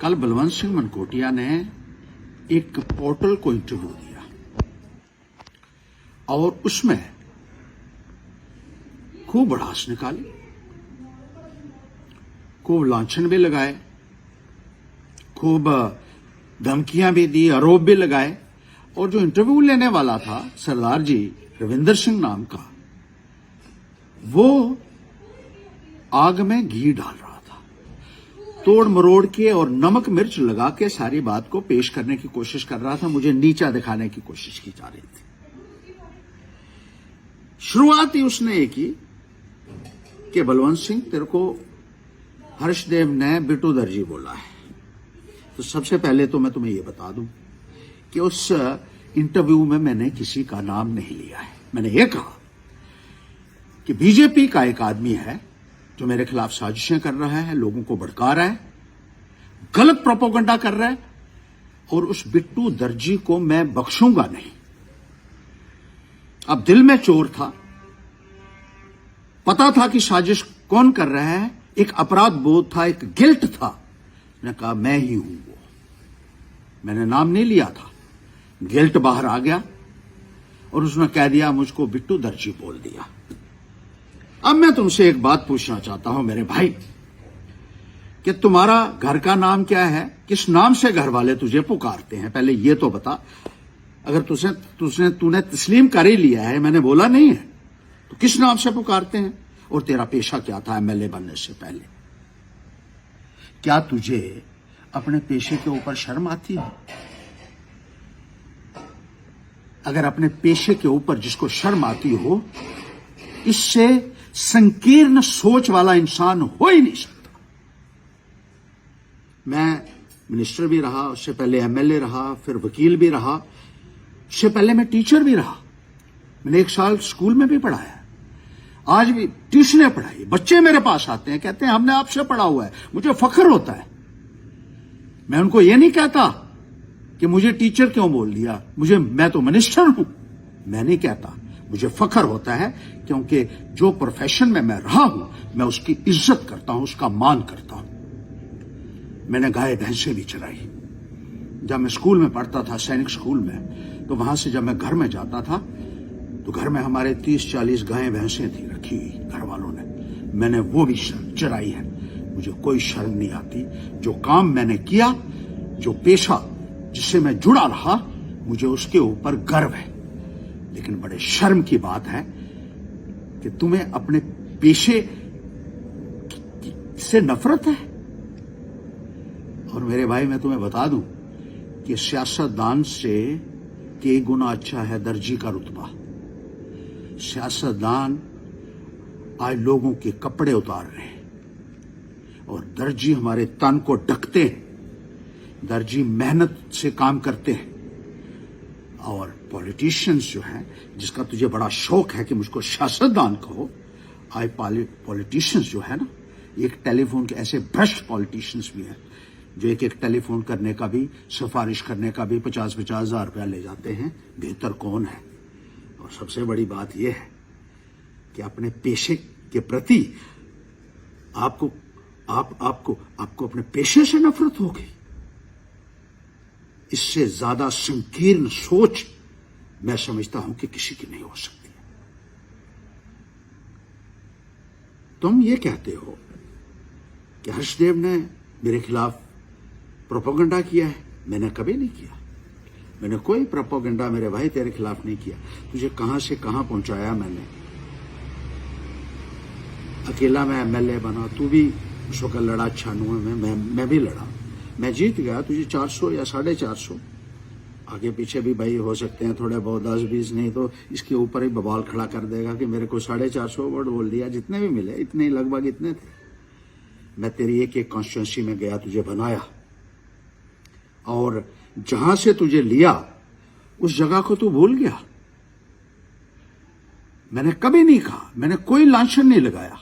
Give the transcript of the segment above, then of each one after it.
कल बलवंत सिंह मनकोटिया ने एक पोर्टल को इंटरव्यू दिया और उसमें खूब भड़ास निकाली, खूब लांछन भी लगाए, खूब धमकियां भी दी, आरोप भी लगाए। और जो इंटरव्यू लेने वाला था सरदार जी रविंदर सिंह नाम का, वो आग में घी डाल रहा था, तोड़ मरोड़ के और नमक मिर्च लगा के सारी बात को पेश करने की कोशिश कर रहा था, मुझे नीचा दिखाने की कोशिश की जा रही थी। शुरुआत ही उसने ये की कि बलवंत सिंह, तेरे को हर्षदेव ने बिट्टू दर्जी बोला है। तो सबसे पहले तो मैं तुम्हें यह बता दूं कि उस इंटरव्यू में मैंने किसी का नाम नहीं लिया है। मैंने ये कहा कि बीजेपी का एक आदमी है जो मेरे खिलाफ साजिशें कर रहा है, लोगों को भड़का रहा है, गलत प्रोपोगंडा कर रहा है, और उस बिट्टू दर्जी को मैं बख्शूंगा नहीं। अब दिल में चोर था, पता था कि साजिश कौन कर रहा है, एक अपराध बोध था, एक गिल्ट था। मैंने कहा मैं ही हूं वो। मैंने नाम नहीं लिया था, गिल्ट बाहर आ गया और उसने कह दिया मुझको बिट्टू दर्जी बोल दिया। अब मैं तुमसे एक बात पूछना चाहता हूं मेरे भाई, कि तुम्हारा घर का नाम क्या है, किस नाम से घर वाले तुझे पुकारते हैं, पहले ये तो बता। अगर तूने तस्लीम कर ही लिया है, मैंने बोला नहीं है, तो किस नाम से पुकारते हैं? और तेरा पेशा क्या था एमएलए बनने से पहले? क्या तुझे अपने पेशे के ऊपर शर्म आती है? अगर अपने पेशे के ऊपर जिसको शर्म आती हो, इससे संकीर्ण सोच वाला इंसान हो ही नहीं सकता। मैं मिनिस्टर भी रहा, उससे पहले एमएलए रहा, फिर वकील भी रहा, उससे पहले मैं टीचर भी रहा। मैंने 1 साल स्कूल में भी पढ़ाया, आज भी ट्यूशनें पढ़ाई। बच्चे मेरे पास आते हैं, कहते हैं हमने आपसे पढ़ा हुआ है, मुझे फख्र होता है। मैं उनको ये नहीं कहता कि मुझे टीचर क्यों बोल दिया, मैं तो मिनिस्टर हूं। मैं नहीं कहता, मुझे फख्र होता है क्योंकि जो प्रोफेशन में मैं रहा हूं, मैं उसकी इज्जत करता हूं, उसका मान करता हूं। मैंने गाय भैंसें भी चराई। जब मैं स्कूल में पढ़ता था, सैनिक स्कूल में, तो वहां से जब मैं घर में जाता था, तो घर में हमारे 30-40 गायें भैंसें थी रखी हुई घर वालों ने। मैंने वो भी चराई है, मुझे कोई शर्म नहीं आती। जो काम मैंने किया, जो पेशा जिससे मैं जुड़ा रहा, मुझे उसके ऊपर गर्व है। लेकिन बड़े शर्म की बात है कि तुम्हें अपने पेशे से नफरत है। और मेरे भाई, मैं तुम्हें बता दूं कि सियासतदान से कई गुना अच्छा है दर्जी का रुतबा। सियासतदान आज लोगों के कपड़े उतार रहे हैं और दर्जी हमारे तन को ढकते हैं। दर्जी मेहनत से काम करते हैं। और पॉलिटिशियंस जो हैं, जिसका तुझे बड़ा शौक है कि मुझको सियासतदान कहो, आज पॉलिटिशियंस जो है ना, एक टेलीफोन के ऐसे भ्रष्ट पॉलिटिशियंस भी हैं जो एक टेलीफोन करने का भी, सिफारिश करने का भी 50-50 हजार रुपया ले जाते हैं। बेहतर कौन है? और सबसे बड़ी बात यह है कि अपने पेशे के प्रति आपको अपने पेशे से नफरत हो गई। इससे ज्यादा संकीर्ण सोच मैं समझता हूं कि किसी की नहीं हो सकती। तुम ये कहते हो कि हर्षदेव ने मेरे खिलाफ प्रोपेगेंडा किया है। मैंने कभी नहीं किया। मैंने कोई प्रोपेगेंडा मेरे भाई तेरे खिलाफ नहीं किया। तुझे कहां से कहां पहुंचाया मैंने। अकेला मैं एमएलए बना, तू भी उस वक्त लड़ा 96 में, मैं भी लड़ा, मैं जीत गया। तुझे 400 या 450, आगे पीछे भी भाई हो सकते हैं थोड़े बहुत, 10-20 नहीं तो इसके ऊपर ही बवाल खड़ा कर देगा कि मेरे को 450 वोट बोल दिया। जितने भी मिले इतने ही, लगभग इतने थे। मैं तेरी एक कॉन्स्टिट्यूंसी में गया, तुझे बनाया, और जहां से तुझे लिया उस जगह को तू भूल गया। मैंने कभी नहीं कहा, मैंने कोई लांछन नहीं लगाया।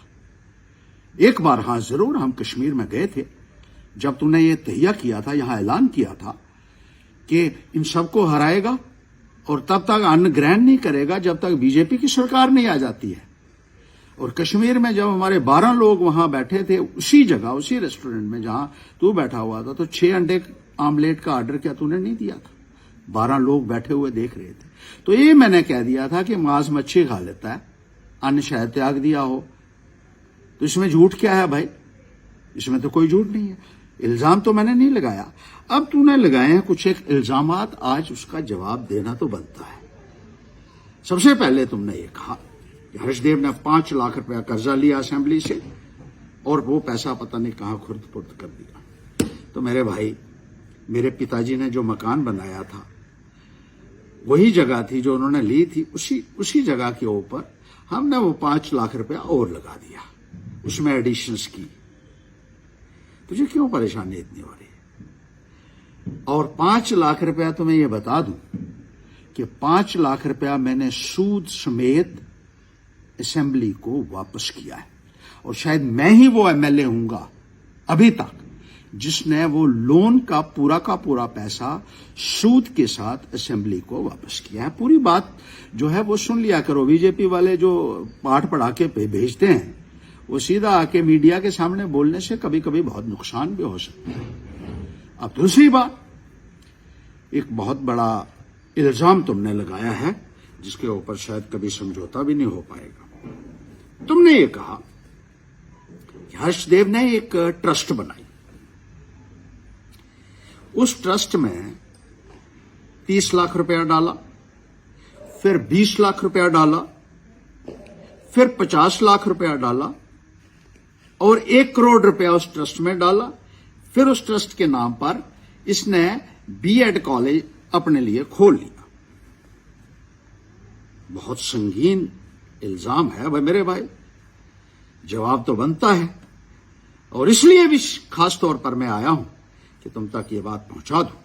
एक बार हां जरूर, हम कश्मीर में गए थे, जब तूने ये तहिया किया था, यहां ऐलान किया था कि इन सबको हराएगा और तब तक अन्न ग्रहण नहीं करेगा जब तक बीजेपी की सरकार नहीं आ जाती है। और कश्मीर में जब हमारे 12 लोग वहां बैठे थे उसी जगह, उसी रेस्टोरेंट में जहां तू बैठा हुआ था, तो 6 अंडे आमलेट का ऑर्डर क्या तूने नहीं दिया था? 12 लोग बैठे हुए देख रहे थे। तो ये मैंने कह दिया था कि मांस मच्छी खा लेता है, अन्न शायद त्याग दिया हो। तो इसमें झूठ क्या है भाई? इसमें तो कोई झूठ नहीं है। इल्जाम तो मैंने नहीं लगाया। अब तूने लगाए हैं कुछ एक इल्जामात, आज उसका जवाब देना तो बनता है। सबसे पहले तुमने ये कहा कि हर्षदेव ने 5 लाख रुपया कर्जा लिया असेंबली से और वो पैसा पता नहीं कहां खुर्द पुर्द कर दिया। तो मेरे भाई, मेरे पिताजी ने जो मकान बनाया था वही जगह थी जो उन्होंने ली थी, उसी जगह के ऊपर हमने वो 5 लाख रुपया और लगा दिया, उसमें एडिशंस की। तुझे क्यों परेशानी इतनी हो रही है? और 5 लाख रुपया तो मैं ये बता दूं कि 5 लाख रुपया मैंने सूद समेत असेंबली को वापस किया है। और शायद मैं ही वो एमएलए हूंगा अभी तक जिसने वो लोन का पूरा पैसा सूद के साथ असेंबली को वापस किया है। पूरी बात जो है वो सुन लिया करो। बीजेपी वाले जो पाठ पढ़ा के भेजते हैं वो सीधा आके मीडिया के सामने बोलने से कभी कभी बहुत नुकसान भी हो सकता है। अब दूसरी बात, एक बहुत बड़ा इल्जाम तुमने लगाया है जिसके ऊपर शायद कभी समझौता भी नहीं हो पाएगा। तुमने ये कहा कि हर्षदेव ने एक ट्रस्ट बनाई, उस ट्रस्ट में 30 लाख रुपया डाला, फिर 20 लाख रुपया डाला, फिर 50 लाख रुपया डाला और 1 करोड़ रुपया उस ट्रस्ट में डाला। फिर उस ट्रस्ट के नाम पर इसने बीएड कॉलेज अपने लिए खोल लिया। बहुत संगीन इल्जाम है भाई मेरे भाई, जवाब तो बनता है। और इसलिए भी खास तौर पर मैं आया हूं कि तुम तक ये बात पहुंचा दूं।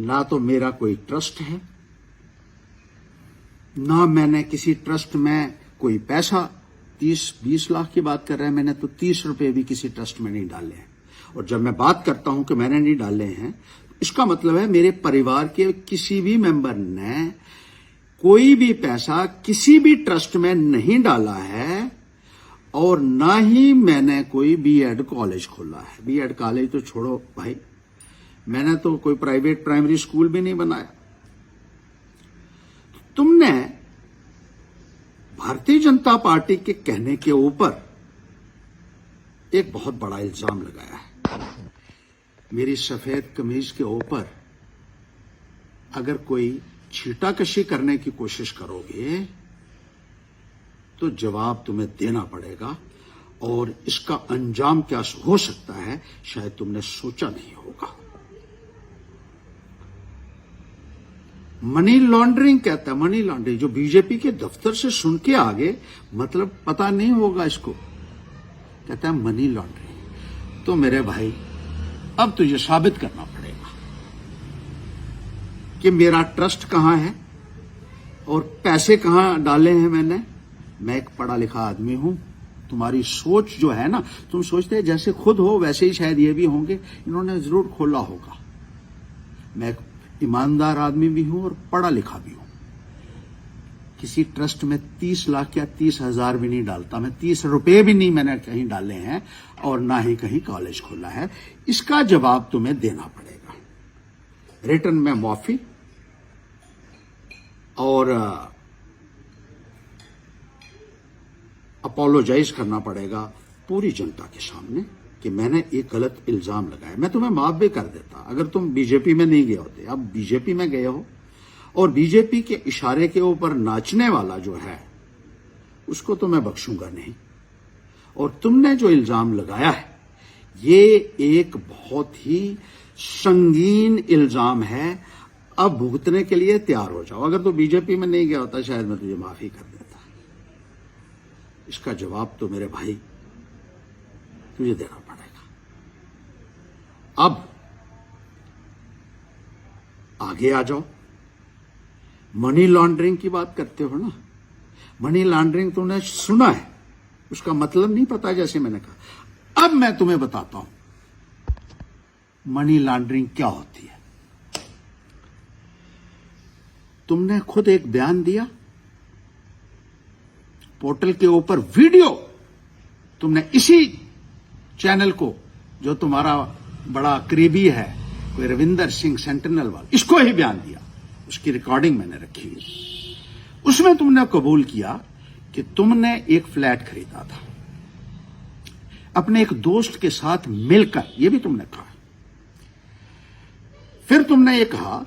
ना तो मेरा कोई ट्रस्ट है, ना मैंने किसी ट्रस्ट में कोई पैसा, 30-20 लाख की बात कर रहे हैं, मैंने तो 30 रुपए भी किसी ट्रस्ट में नहीं डाले हैं। और जब मैं बात करता हूं कि मैंने नहीं डाले हैं, इसका मतलब है मेरे परिवार के किसी भी मेंबर ने कोई भी पैसा किसी भी ट्रस्ट में नहीं डाला है और ना ही मैंने कोई बीएड कॉलेज खोला है। बीएड कॉलेज तो छोड़ो भाई, मैंने तो कोई प्राइवेट प्राइमरी स्कूल भी नहीं बनाया। तुमने भारतीय जनता पार्टी के कहने के ऊपर एक बहुत बड़ा इल्जाम लगाया है। मेरी सफेद कमीज के ऊपर अगर कोई छीटाकशी करने की कोशिश करोगे तो जवाब तुम्हें देना पड़ेगा, और इसका अंजाम क्या हो सकता है शायद तुमने सोचा नहीं होगा। मनी लॉन्ड्रिंग कहता है, मनी लॉन्ड्रिंग जो बीजेपी के दफ्तर से सुन के आगे मतलब पता नहीं होगा इसको, कहता है मनी लॉन्ड्रिंग। तो मेरे भाई, अब तुझे साबित करना पड़ेगा कि मेरा ट्रस्ट कहां है और पैसे कहां डाले हैं मैंने। मैं एक पढ़ा लिखा आदमी हूं। तुम्हारी सोच जो है ना, तुम सोचते हैं जैसे खुद हो वैसे ही शायद ये भी होंगे, इन्होंने जरूर खोला होगा। मैं एक ईमानदार आदमी भी हूं और पढ़ा लिखा भी हूं। किसी ट्रस्ट में 30 लाख या 30,000 भी नहीं डालता मैं, 30 रुपए भी नहीं मैंने कहीं डाले हैं और ना ही कहीं कॉलेज खोला है। इसका जवाब तुम्हें देना पड़ेगा। रिटर्न में माफी और अपोलोजाइज करना पड़ेगा पूरी जनता के सामने कि मैंने एक गलत इल्जाम लगाया। मैं तुम्हें माफ भी कर देता अगर तुम बीजेपी में नहीं गए होते। अब बीजेपी में गए हो और बीजेपी के इशारे के ऊपर नाचने वाला जो है उसको तो मैं बख्शूंगा नहीं। और तुमने जो इल्जाम लगाया है ये एक बहुत ही संगीन इल्जाम है। अब भुगतने के लिए तैयार हो जाओ। अगर तो बीजेपी में नहीं गया होता शायद मैं तुझे माफी कर देता। इसका जवाब तो मेरे भाई तुझे देना पड़ेगा। अब आगे आ जाओ। मनी लॉन्ड्रिंग की बात करते हो ना, मनी लॉन्ड्रिंग तुमने सुना है, उसका मतलब नहीं पता जैसे मैंने कहा। अब मैं तुम्हें बताता हूं मनी लॉन्ड्रिंग क्या होती है। तुमने खुद एक बयान दिया पोर्टल के ऊपर वीडियो तुमने इसी चैनल को, जो तुम्हारा बड़ा करीबी है, कोई रविंदर सिंह सेंटिनल वाला, इसको ही बयान दिया, उसकी रिकॉर्डिंग मैंने रखी है। उसमें तुमने कबूल किया कि तुमने एक फ्लैट खरीदा था अपने एक दोस्त के साथ मिलकर, यह भी तुमने कहा। फिर तुमने ये कहा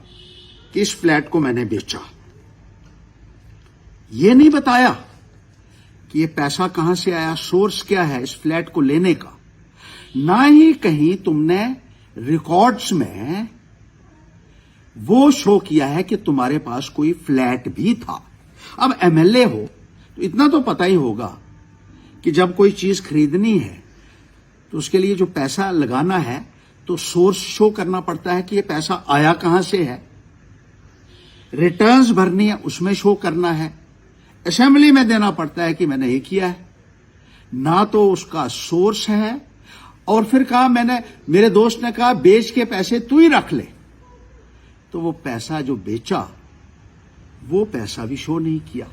कि इस फ्लैट को मैंने बेचा। यह नहीं बताया कि यह पैसा कहां से आया, सोर्स क्या है इस फ्लैट को लेने का। ना ही कहीं तुमने रिकॉर्ड्स में वो शो किया है कि तुम्हारे पास कोई फ्लैट भी था। अब एमएलए हो तो इतना तो पता ही होगा कि जब कोई चीज खरीदनी है तो उसके लिए जो पैसा लगाना है तो सोर्स शो करना पड़ता है कि ये पैसा आया कहां से है। रिटर्न्स भरनी है, उसमें शो करना है, असेंबली में देना पड़ता है कि मैंने ये किया है। ना तो उसका सोर्स है, और फिर कहा मैंने, मेरे दोस्त ने कहा बेच के पैसे तू ही रख ले, तो वो पैसा जो बेचा वो पैसा भी शो नहीं किया।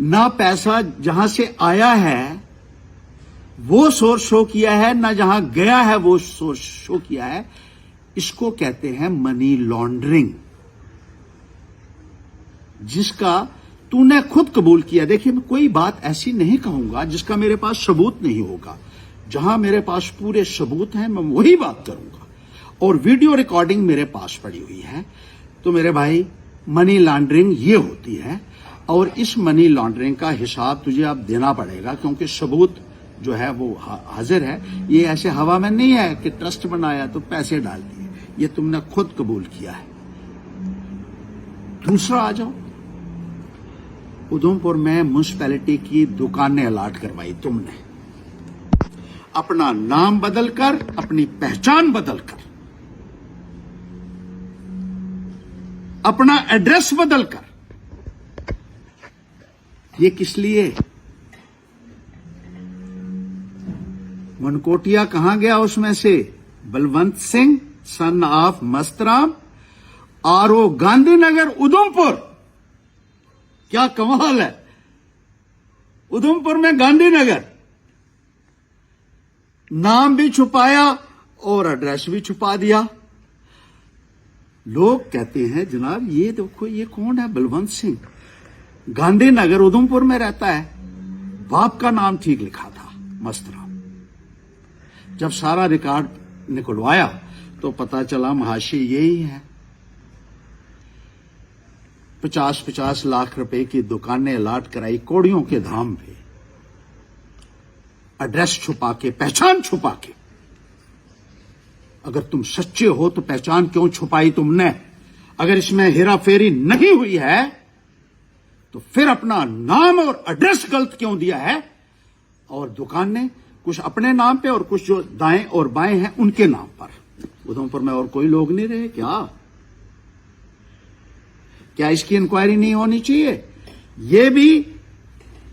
ना पैसा जहां से आया है वो सोर्स शो किया है, ना जहां गया है वो सोर्स शो किया है। इसको कहते हैं मनी लॉन्ड्रिंग, जिसका तूने खुद कबूल किया। देखिए, मैं कोई बात ऐसी नहीं कहूंगा जिसका मेरे पास सबूत नहीं होगा। जहां मेरे पास पूरे सबूत हैं मैं वही बात करूंगा, और वीडियो रिकॉर्डिंग मेरे पास पड़ी हुई है। तो मेरे भाई, मनी लॉन्ड्रिंग ये होती है, और इस मनी लॉन्ड्रिंग का हिसाब तुझे अब देना पड़ेगा, क्योंकि सबूत जो है वो हाजिर है। ये ऐसे हवा में नहीं है कि ट्रस्ट बनाया तो पैसे डाल दिए, ये तुमने खुद कबूल किया है। दूसरा आ जाओ, उधमपुर में म्युनिसिपैलिटी की दुकानें अलाट करवाई तुमने, अपना नाम बदलकर, अपनी पहचान बदलकर, अपना एड्रेस बदलकर। ये किस लिए? मनकोटिया कहां गया उसमें से? Balwant Singh son of Mastram, RO Gandhinagar Udhampur. क्या कमाल है, उधमपुर में गांधीनगर, नाम भी छुपाया और एड्रेस भी छुपा दिया। लोग कहते हैं जनाब ये देखो ये कौन है, बलवंत सिंह, गांधीनगर उधमपुर में रहता है, बाप का नाम ठीक लिखा था मस्तराम। जब सारा रिकॉर्ड निकलवाया तो पता चला महाशय यही है। 50-50 लाख रुपए की दुकानें अलाट कराई कौड़ियों के धाम पे, एड्रेस छुपा के, पहचान छुपा के। अगर तुम सच्चे हो तो पहचान क्यों छुपाई तुमने? अगर इसमें हेरा फेरी नहीं हुई है तो फिर अपना नाम और एड्रेस गलत क्यों दिया है? और दुकानें कुछ अपने नाम पे और कुछ जो दाएं और बाएं हैं उनके नाम पर। उधमपुर में और कोई लोग नहीं रहे क्या? क्या इसकी इंक्वायरी नहीं होनी चाहिए? यह भी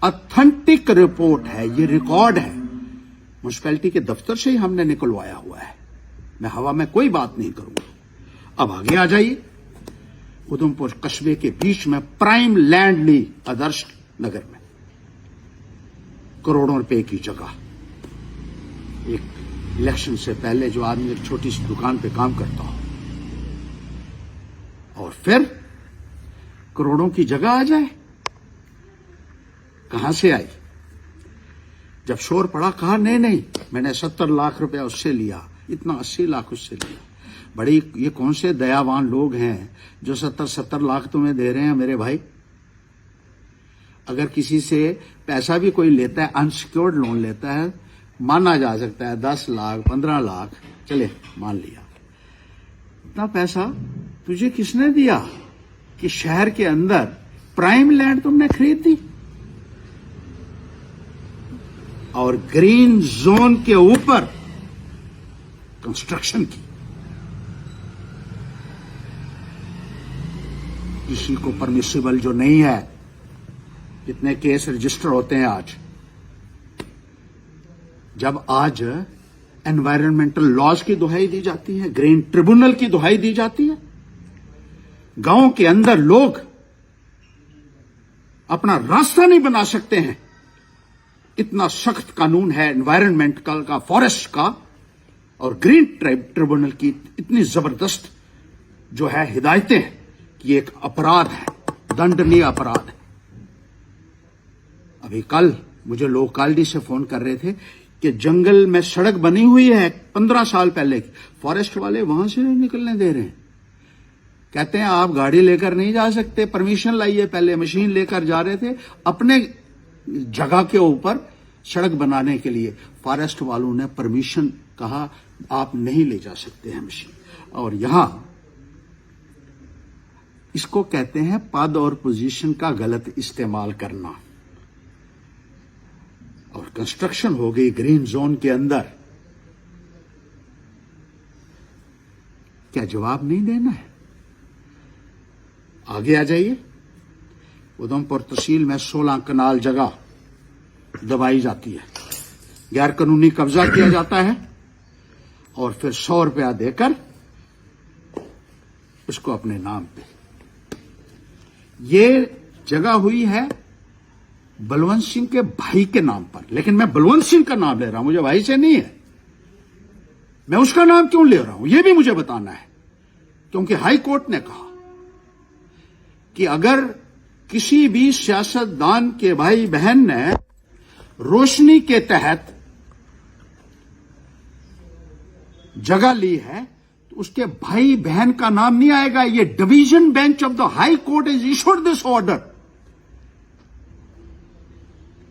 ऑथेंटिक रिपोर्ट है, ये रिकॉर्ड है, म्युनिसिपैलिटी के दफ्तर से ही हमने निकलवाया हुआ है। मैं हवा में कोई बात नहीं करूंगा। अब आगे आ जाइए, उधमपुर कस्बे के बीच में प्राइम लैंड ली आदर्श नगर में, करोड़ों रुपए की जगह। एक इलेक्शन से पहले जो आदमी एक छोटी सी दुकान पे काम करता हो और फिर करोड़ों की जगह आ जाए, कहां से आई? जब शोर पड़ा कहा नहीं मैंने 70 लाख रुपया उससे लिया, इतना 80 लाख उससे लिया। बड़ी ये कौन से दयावान लोग हैं जो 70 लाख तुम्हें दे रहे हैं मेरे भाई। अगर किसी से पैसा भी कोई लेता है, अनसिक्योर्ड लोन लेता है, माना जा सकता है 10 लाख 15 लाख, चले मान लिया। इतना पैसा तुझे किसने दिया कि शहर के अंदर प्राइम लैंड तुमने खरीद दी और ग्रीन जोन के ऊपर कंस्ट्रक्शन की? किसी को परमिसिबल जो नहीं है, जितने केस रजिस्टर होते हैं आज, जब आज एनवायरमेंटल लॉज की दुहाई दी जाती है, ग्रीन ट्रिब्यूनल की दुहाई दी जाती है, गांव के अंदर लोग अपना रास्ता नहीं बना सकते हैं। इतना सख्त कानून है एनवायरनमेंटल का, फॉरेस्ट का, और ग्रीन ट्रिब्यूनल की इतनी जबरदस्त जो है हिदायतें कि एक अपराध है, दंडनीय अपराध है। अभी कल मुझे लोकालिटी से फोन कर रहे थे कि जंगल में सड़क बनी हुई है 15 साल पहले की, फॉरेस्ट वाले वहां से नहीं निकलने दे रहे हैं। कहते हैं आप गाड़ी लेकर नहीं जा सकते, परमिशन लाइए। पहले मशीन लेकर जा रहे थे अपने जगह के ऊपर सड़क बनाने के लिए, फॉरेस्ट वालों ने परमिशन कहा आप नहीं ले जा सकते हैं मशीन। और यहां इसको कहते हैं पद और पोजीशन का गलत इस्तेमाल करना। और कंस्ट्रक्शन हो गई ग्रीन जोन के अंदर, क्या जवाब नहीं देना है? आगे आ जाइए। उधमपुर तहसील में 16 कनाल जगह दबाई जाती है, गैर कानूनी कब्जा किया जाता है और फिर 100 रुपया देकर उसको अपने नाम पे। ये जगह हुई है बलवंत सिंह के भाई के नाम पर, लेकिन मैं बलवंत सिंह का नाम ले रहा हूं, मुझे भाई से नहीं है। मैं उसका नाम क्यों ले रहा हूं यह भी मुझे बताना है, क्योंकि हाई कोर्ट ने कहा कि अगर किसी भी सियासतदान के भाई बहन ने रोशनी के तहत जगह ली है तो उसके भाई बहन का नाम नहीं आएगा। ये division bench of the high court is issued this order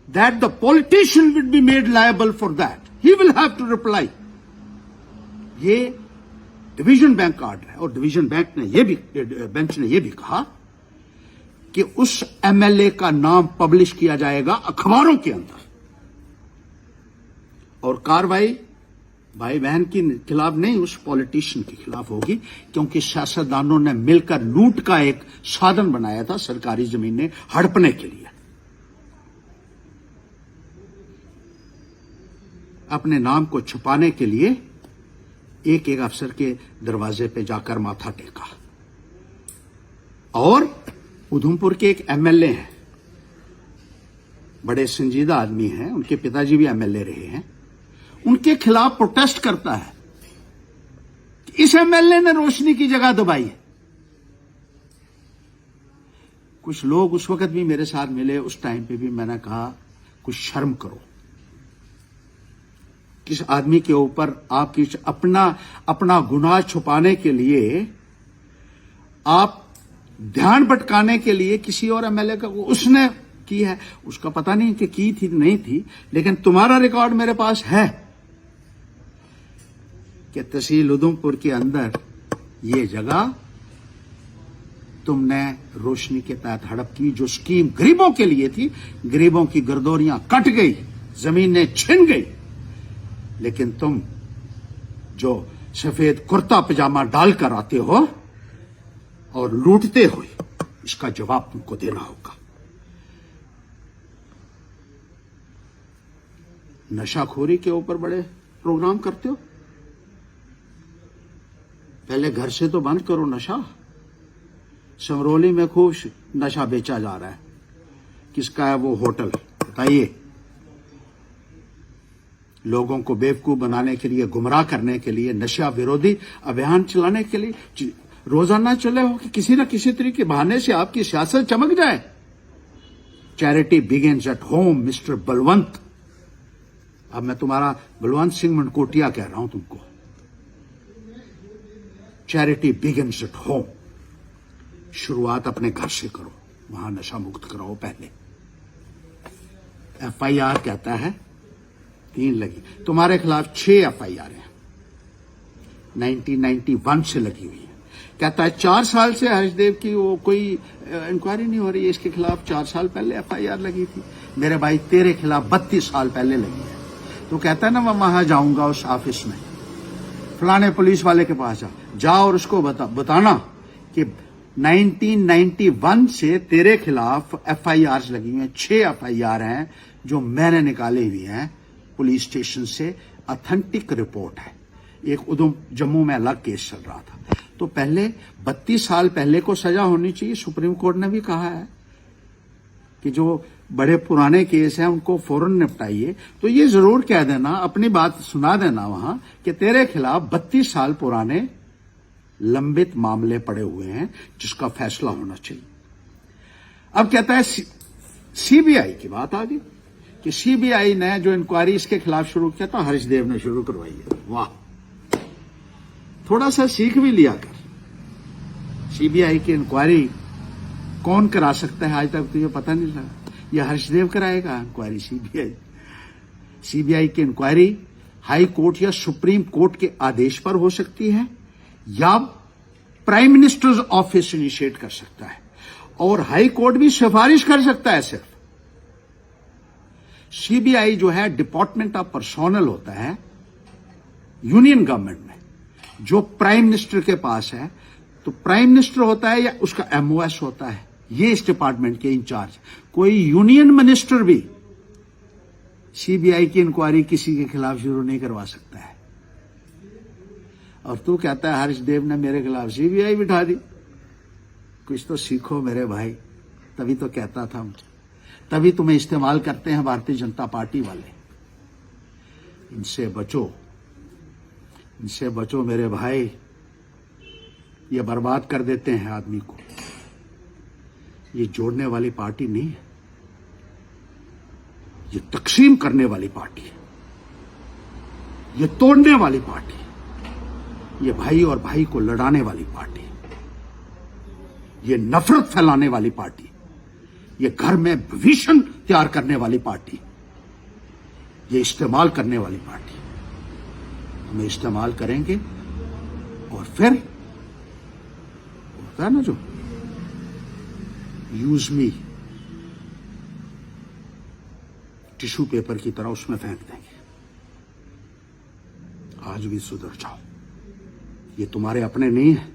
that the politician will be made liable for that, he will have to reply. ये डिवीजन बैंक का ऑर्डर है और डिवीजन बेंच ने यह भी कहा कि उस एमएलए का नाम पब्लिश किया जाएगा अखबारों के अंदर, और कार्रवाई भाई बहन के खिलाफ नहीं, उस पॉलिटिशियन के खिलाफ होगी, क्योंकि सियासतदानों ने मिलकर लूट का एक साधन बनाया था सरकारी जमीनें हड़पने के लिए, अपने नाम को छुपाने के लिए। एक एक अफसर के दरवाजे पे जाकर माथा टेका। और उधमपुर के एक एमएलए हैं, बड़े संजीदा आदमी हैं, उनके पिताजी भी एमएलए रहे हैं, उनके खिलाफ प्रोटेस्ट करता है कि इस एमएलए ने रोशनी की जगह दबाई है। कुछ लोग उस वक्त भी मेरे साथ मिले, उस टाइम पे भी मैंने कहा कुछ शर्म करो। किस आदमी के ऊपर आप अपना गुनाह छुपाने के लिए, आप ध्यान भटकाने के लिए किसी और एमएलए का उसने की है, उसका पता नहीं कि की थी नहीं थी, लेकिन तुम्हारा रिकॉर्ड मेरे पास है कि तहसील उधमपुर के अंदर ये जगह तुमने रोशनी के तहत हड़प की। जो स्कीम गरीबों के लिए थी, गरीबों की गर्दोरियां कट गई, जमीनें छिन गई, लेकिन तुम जो सफेद कुर्ता पजामा डालकर आते हो और लूटते हो, इसका जवाब तुमको देना होगा। नशाखोरी के ऊपर बड़े प्रोग्राम करते हो, पहले घर से तो बंद करो नशा। समरोली में खूब नशा बेचा जा रहा है, किसका है वो होटल बताइए? लोगों को बेवकूफ बनाने के लिए, गुमराह करने के लिए, नशा विरोधी अभियान चलाने के लिए रोजाना चले हो कि किसी न किसी तरीके बहाने से आपकी सियासत चमक जाए। Charity begins at home mister Balwant. अब मैं तुम्हारा बलवंत सिंह मनकोटिया कह रहा हूं तुमको। Charity begins at home. शुरुआत अपने घर से करो, वहां नशा मुक्त कराओ पहले। एफआईआर कहता है 3 लगी, तुम्हारे खिलाफ 6 एफआईआर हैं, 1991 से लगी हुई है। कहता है 4 साल से हर्षदेव की वो कोई इंक्वायरी नहीं हो रही है, इसके खिलाफ 4 साल पहले एफआईआर लगी थी। मेरे भाई तेरे खिलाफ 32 साल पहले लगी है। तो कहता है ना मैं वहां जाऊंगा उस ऑफिस में, फलाने पुलिस वाले के पास जाओ और उसको बताना कि 1991 से तेरे खिलाफ एफआईआर लगी हुई हैं। 6 एफआईआर हैं जो मैंने निकाली हुई हैं पुलिस स्टेशन से, ऑथेंटिक रिपोर्ट है। एक जम्मू में अलग केस चल रहा था। तो पहले 32 साल पहले को सजा होनी चाहिए। सुप्रीम कोर्ट ने भी कहा है कि जो बड़े पुराने केस हैं उनको फौरन निपटाइए, तो ये जरूर कह देना, अपनी बात सुना देना वहां कि तेरे खिलाफ 32 साल पुराने लंबित मामले पड़े हुए हैं जिसका फैसला होना चाहिए। अब कहता है सीबीआई की बात आ गई कि सीबीआई ने जो इंक्वायरी इसके खिलाफ शुरू किया था हर्षदेव ने शुरू करवाई है। वाह, थोड़ा सा सीख भी लिया कर। सीबीआई की इंक्वायरी कौन करा सकता है आज तक तुझे पता नहीं लगा? यह हर्षदेव कराएगा इंक्वायरी? सीबीआई की इंक्वायरी हाई कोर्ट या सुप्रीम कोर्ट के आदेश पर हो सकती है या प्राइम मिनिस्टर्स ऑफिस इनिशिएट कर सकता है, और हाई कोर्ट भी सिफारिश कर सकता है सिर्फ। सीबीआई जो है डिपार्टमेंट ऑफ पर्सोनल होता है यूनियन गवर्नमेंट में, जो प्राइम मिनिस्टर के पास है, तो प्राइम मिनिस्टर होता है या उसका एमओएस होता है, ये इस डिपार्टमेंट के इंचार्ज। कोई यूनियन मिनिस्टर भी सीबीआई की इंक्वायरी किसी के खिलाफ शुरू नहीं करवा सकता है। और तू कहता है हर्षदेव ने मेरे खिलाफ सीबीआई बिठा दी। कुछ तो सीखो मेरे भाई, तभी तो कहता था मुझे, तभी तुम्हें इस्तेमाल करते हैं भारतीय जनता पार्टी वाले। इनसे बचो, इनसे बचो मेरे भाई, ये बर्बाद कर देते हैं आदमी को। ये जोड़ने वाली पार्टी नहीं है, ये तकसीम करने वाली पार्टी है, ये तोड़ने वाली पार्टी है, ये भाई और भाई को लड़ाने वाली पार्टी है, ये नफरत फैलाने वाली पार्टी, ये घर में भीषण तैयार करने वाली पार्टी, ये इस्तेमाल करने वाली पार्टी। हमें इस्तेमाल करेंगे और फिर होता है ना जो यूज मी टिश्यू पेपर की तरह उसमें फेंक देंगे। आज भी सुधर जाओ, ये तुम्हारे अपने नहीं है।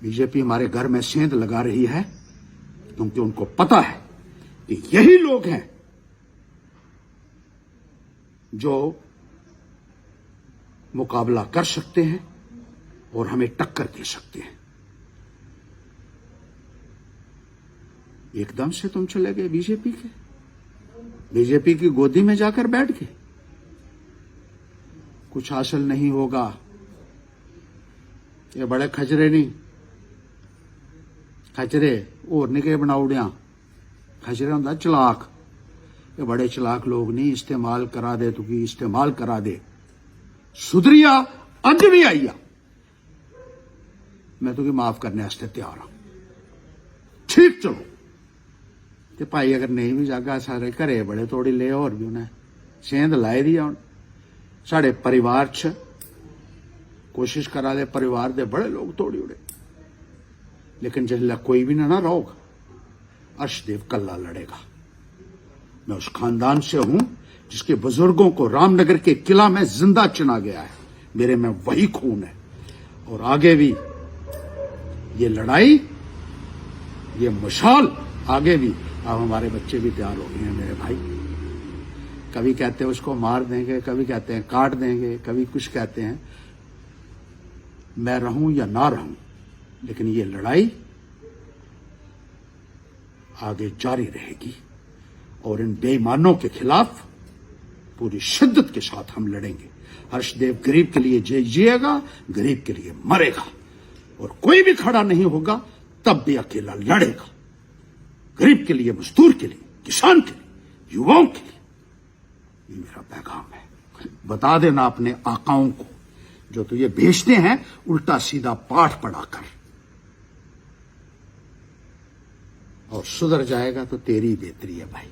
बीजेपी हमारे घर में सेंध लगा रही है क्योंकि उनको पता है कि यही लोग हैं जो मुकाबला कर सकते हैं और हमें टक्कर दे सकते हैं। एकदम से तुम चले गए बीजेपी की गोदी में जाकर बैठ गए। कुछ हासिल नहीं होगा। ये बड़े खचरे नहीं, खचरे और निके बनाउड़िया, खचरे होंदा चलाक। ये बड़े चलाक लोग नहीं, इस्तेमाल करा दे तुकी, इस्तेमाल करा दे। सुधरिया अज भी आईया, मैं तुकी माफ करने वास्ते तैयार हूं। ठीक चलो ते भाई, अगर नहीं भी जागा सारे घरे बड़े तोड़ी ले, और भी उन्हें सेंध लाई दी हूं। साढ़े परिवार च कोशिश करा दे, परिवार दे बड़े लोग तोड़ी उड़े, लेकिन जिसला कोई भी ना रहोगा, हर्षदेव कल्ला लड़ेगा। मैं उस खानदान से हूं जिसके बुजुर्गों को रामनगर के किला में जिंदा चुना गया है। मेरे में वही खून है, और आगे भी ये लड़ाई, ये मशाल आगे भी। अब हमारे बच्चे भी तैयार हो गए हैं मेरे भाई। कभी कहते हैं उसको मार देंगे, कभी कहते हैं काट देंगे, कभी कुछ कहते हैं। मैं रहूं या ना रहूं, लेकिन ये लड़ाई आगे जारी रहेगी, और इन बेईमानों के खिलाफ पूरी शिद्दत के साथ हम लड़ेंगे। हर्षदेव गरीब के लिए जिएगा, गरीब के लिए मरेगा, और कोई भी खड़ा नहीं होगा तब भी अकेला लड़ेगा। गरीब के लिए, मजदूर के लिए, किसान के लिए, युवाओं के लिए। ये मेरा पैगाम है। बता देना अपने आकाओं को जो तुझे भेजते हैं उल्टा सीधा पाठ पढ़ाकर, और सुधर जाएगा तो तेरी बेहतरी है भाई।